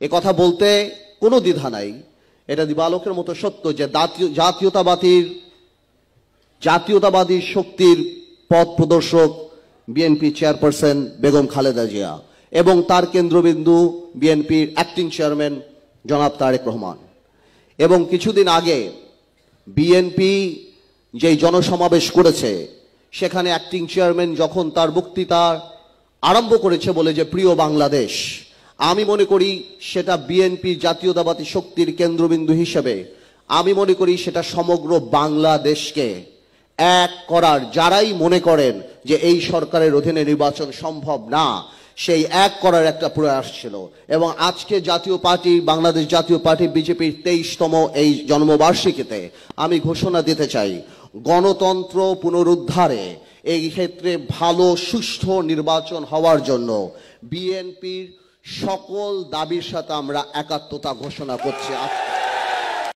এ কথা বলতে কোনো দ্বিধা নাই। এটা দিবালোকের মতো সত্য যে জাতীয়তাবাদী শক্তির পথ প্রদর্শক বিএনপি চেয়ারপারসন বেগম খালেদা জিয়া এবং তার কেন্দ্রবিন্দু বিএনপির অ্যাক্টিং চেয়ারম্যান জনাব তারেক রহমান। এবং কিছুদিন আগে বিএনপি যেই জনসমাবেশ করেছে সেখানে অ্যাক্টিং চেয়ারম্যান যখন তার বক্তৃতা আরম্ভ করেছে বলে যে প্রিয় বাংলাদেশ, আমি মনে করি সেটা বিএনপি জাতীয়তাবাদী শক্তির কেন্দ্রবিন্দু হিসেবে আমি মনে করি সেটা সমগ্র বাংলাদেশকে এক করার, যারাই মনে করেন যে এই সরকারের অধীনে নির্বাচন সম্ভব না, সেই এক করার একটা প্রয়াস ছিল। এবং আজকে জাতীয় পার্টি, বাংলাদেশ জাতীয় পার্টি বিজেপির 23তম এই জন্মবার্ষিকীতে আমি ঘোষণা দিতে চাই, গণতন্ত্র পুনরুদ্ধারে এই ক্ষেত্রে ভালো সুষ্ঠু নির্বাচন হওয়ার জন্য বিএনপির সকল দাবির সাথে আমরা একাত্মতা ঘোষণা করছি।